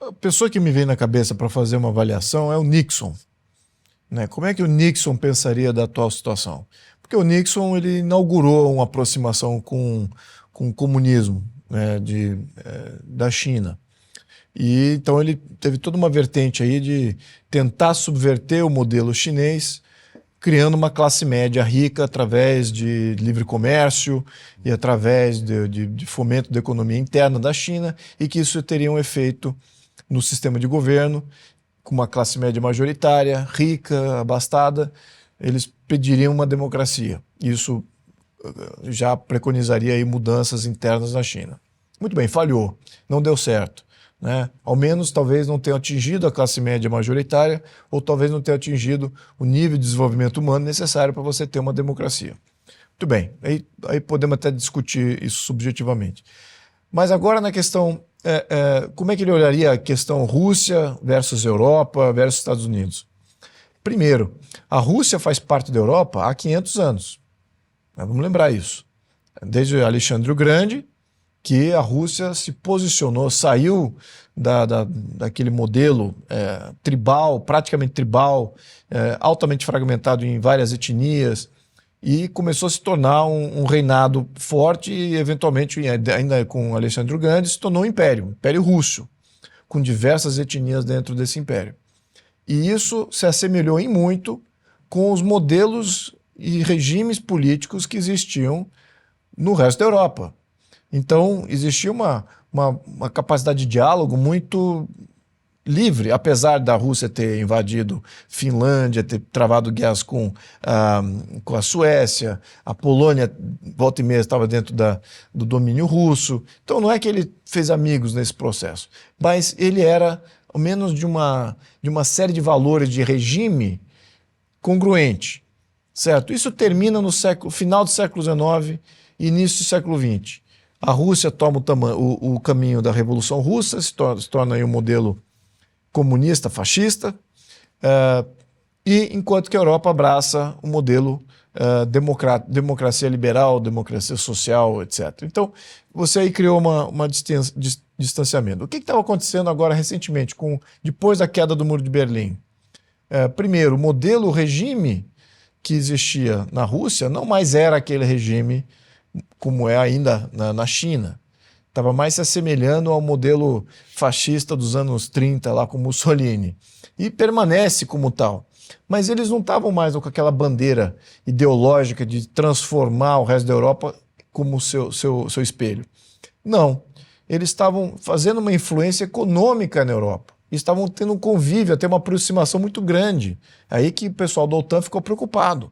A pessoa que me vem na cabeça para fazer uma avaliação é o Nixon, né? Como é que o Nixon pensaria da atual situação? Porque o Nixon ele inaugurou uma aproximação com o comunismo, né, da China. E então ele teve toda uma vertente aí de tentar subverter o modelo chinês, criando uma classe média rica através de livre comércio e através de fomento da economia interna da China, e que isso teria um efeito no sistema de governo, com uma classe média majoritária, rica, abastada. Eles pediriam uma democracia. Isso já preconizaria aí mudanças internas na China. Muito bem, falhou, não deu certo, né? Ao menos talvez não tenha atingido a classe média majoritária, ou talvez não tenha atingido o nível de desenvolvimento humano necessário para você ter uma democracia. Muito bem, aí podemos até discutir isso subjetivamente. Mas agora na questão, como é que ele olharia a questão Rússia versus Europa versus Estados Unidos? Primeiro, a Rússia faz parte da Europa há 500 anos. Vamos lembrar isso. Desde Alexandre o Grande, que a Rússia se posicionou, saiu daquele modelo tribal, praticamente tribal, altamente fragmentado em várias etnias, e começou a se tornar um reinado forte e, eventualmente, ainda com Alexandre o Grande, se tornou um Império Russo, com diversas etnias dentro desse império. E isso se assemelhou em muito com os modelos e regimes políticos que existiam no resto da Europa. Então, existia uma capacidade de diálogo muito livre, apesar da Rússia ter invadido Finlândia, ter travado guerras com a Suécia, a Polônia, volta e meia, estava dentro do domínio russo. Então, não é que ele fez amigos nesse processo, mas ele era, ao menos, de uma série de valores de regime congruente, certo? Isso termina no final do século XIX e início do século XX. A Rússia toma o caminho da Revolução Russa, se torna aí um modelo comunista, fascista, e enquanto que a Europa abraça o modelo democracia liberal, democracia social, etc. Então, você aí criou uma distanciamento. O que estava acontecendo agora recentemente, depois da queda do Muro de Berlim? Primeiro, o regime que existia na Rússia não mais era aquele regime como é ainda na China. Estava mais se assemelhando ao modelo fascista dos anos 30, lá com Mussolini. E permanece como tal. Mas eles não estavam mais com aquela bandeira ideológica de transformar o resto da Europa como seu espelho. Não. Eles estavam fazendo uma influência econômica na Europa. Estavam tendo um convívio, até uma aproximação muito grande. Aí que o pessoal da OTAN ficou preocupado.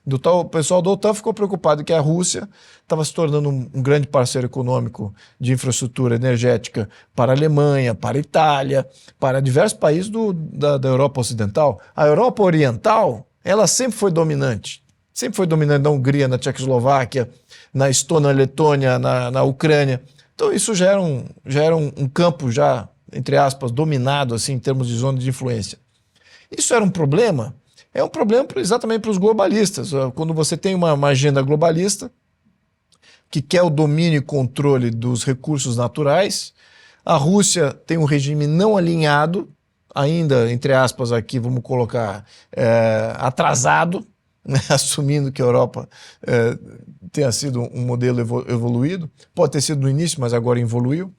O pessoal da OTAN ficou preocupado que a Rússia estava se tornando um grande parceiro econômico de infraestrutura energética para a Alemanha, para a Itália, para diversos países da Europa Ocidental. A Europa Oriental, ela sempre foi dominante. Sempre foi dominante na Hungria, na Tchecoslováquia, na Estônia, na Letônia, na Ucrânia. Então isso já era um campo já, entre aspas, dominado assim, em termos de zona de influência. Isso era um problema? É um problema exatamente para os globalistas. Quando você tem uma agenda globalista que quer o domínio e controle dos recursos naturais, a Rússia tem um regime não alinhado, ainda, entre aspas, aqui vamos colocar atrasado, né, assumindo que a Europa tenha sido um modelo evoluído. Pode ter sido no início, mas agora evoluiu.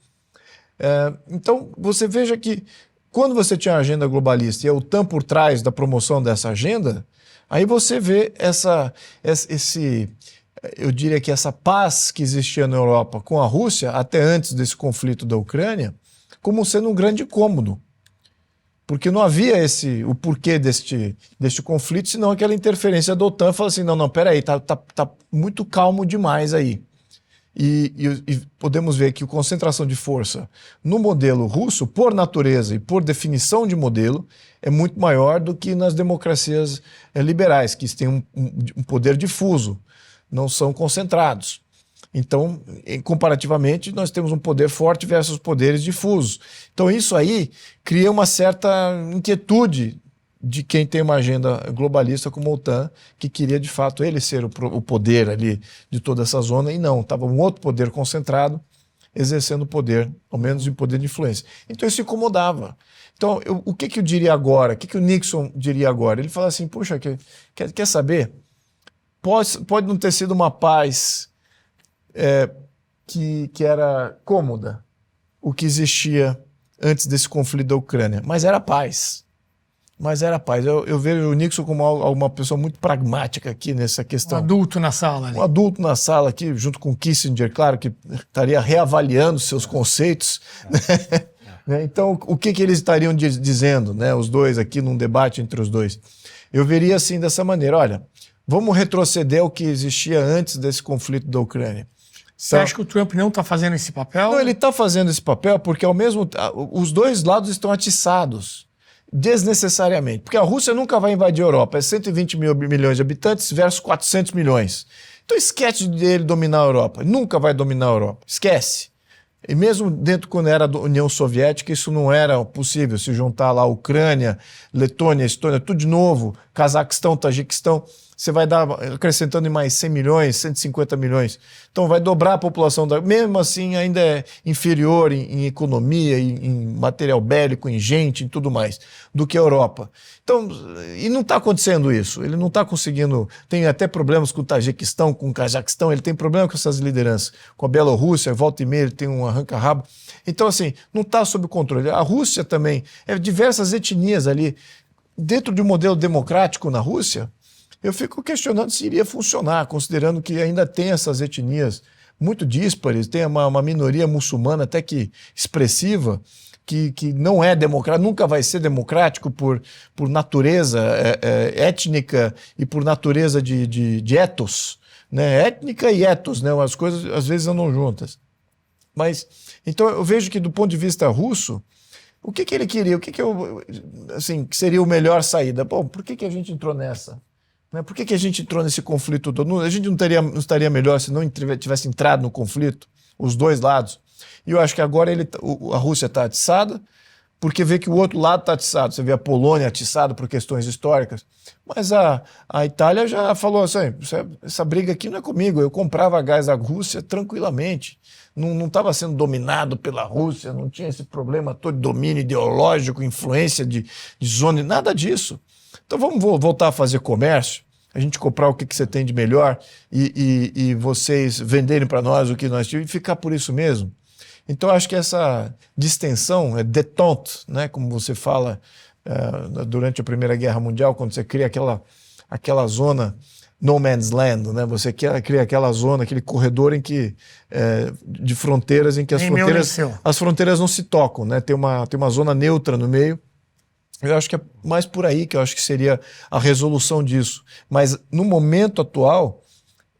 Então, você veja que quando você tinha a agenda globalista e a OTAN por trás da promoção dessa agenda, aí você vê eu diria que essa paz que existia na Europa com a Rússia, até antes desse conflito da Ucrânia, como sendo um grande incômodo. Porque não havia o porquê deste conflito, senão aquela interferência da OTAN, fala assim, não, peraí, tá muito calmo demais aí. E podemos ver que a concentração de força no modelo russo, por natureza e por definição de modelo, é muito maior do que nas democracias liberais, que têm um poder difuso, não são concentrados. Então, comparativamente, nós temos um poder forte versus poderes difusos. Então, isso aí cria uma certa inquietude de quem tem uma agenda globalista como a OTAN, que queria de fato ele ser o poder ali de toda essa zona, e não, estava um outro poder concentrado exercendo poder, ao menos de poder de influência. Então isso incomodava. Então, o que eu diria agora? O que o Nixon diria agora? Ele fala assim, puxa, quer saber? Pode não ter sido uma paz que era cômoda, o que existia antes desse conflito da Ucrânia, mas era paz. Mas era paz. Eu vejo o Nixon como uma pessoa muito pragmática aqui nessa questão. Um adulto na sala. Ali. Um adulto na sala aqui, junto com Kissinger, claro, que estaria reavaliando seus conceitos. Né? Então, o que eles estariam dizendo, né? Os dois aqui, num debate entre os dois? Eu veria assim, dessa maneira, olha, vamos retroceder ao que existia antes desse conflito da Ucrânia. Você acha que o Trump não está fazendo esse papel? Não, ele está fazendo esse papel porque os dois lados estão atiçados. Desnecessariamente, porque a Rússia nunca vai invadir a Europa, é 120 milhões de habitantes versus 400 milhões. Então esquece dele dominar a Europa, nunca vai dominar a Europa, esquece. E mesmo dentro, quando era da União Soviética, isso não era possível, se juntar lá Ucrânia, Letônia, Estônia, tudo de novo, Cazaquistão, Tajiquistão, você vai dar, acrescentando em mais 100 milhões, 150 milhões. Então vai dobrar a população, mesmo assim ainda é inferior em economia, em material bélico, em gente, em tudo mais, do que a Europa. Então, e não está acontecendo isso, ele não está conseguindo, tem até problemas com o Tajiquistão, com o Cazaquistão, ele tem problema com essas lideranças, com a Bielorrússia, volta e meia ele tem um arranca-rabo. Então assim, não está sob controle. A Rússia também, diversas etnias ali, dentro de um modelo democrático na Rússia, eu fico questionando se iria funcionar, considerando que ainda tem essas etnias muito díspares, tem uma minoria muçulmana até que expressiva, que não é democrático, nunca vai ser democrático por natureza étnica e por natureza de ethos, né? Étnica e ethos, né? As coisas às vezes andam juntas. Mas, então eu vejo que do ponto de vista russo, o que ele queria, assim, que seria o melhor saída? Bom, por que a gente entrou nessa? Por que a gente entrou nesse conflito todo? A gente não estaria melhor se não tivesse entrado no conflito, os dois lados. E eu acho que agora a Rússia está atiçada, porque vê que o outro lado está atiçado. Você vê a Polônia atiçada por questões históricas. Mas a Itália já falou assim, essa briga aqui não é comigo, eu comprava gás da Rússia tranquilamente. Não estava sendo dominado pela Rússia, não tinha esse problema todo de domínio ideológico, influência de zona, nada disso. Então vamos voltar a fazer comércio, a gente comprar o que você tem de melhor e vocês venderem para nós o que nós tínhamos e ficar por isso mesmo. Então acho que essa distensão, détente, né, como você fala durante a Primeira Guerra Mundial, quando você cria aquela zona no man's land, né? Você cria aquela zona, aquele corredor em que de fronteiras em que as fronteiras não se tocam, né? Tem uma zona neutra no meio. Eu acho que é mais por aí que eu acho que seria a resolução disso. Mas no momento atual,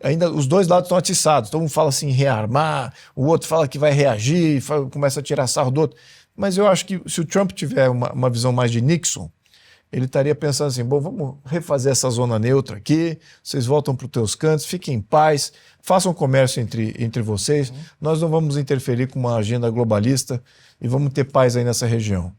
ainda os dois lados estão atiçados. Então um fala assim, rearmar, o outro fala que vai reagir, começa a tirar sarro do outro. Mas eu acho que se o Trump tiver uma visão mais de Nixon, ele estaria pensando assim, bom, vamos refazer essa zona neutra aqui, vocês voltam para os teus cantos, fiquem em paz, façam comércio entre vocês, nós não vamos interferir com uma agenda globalista e vamos ter paz aí nessa região.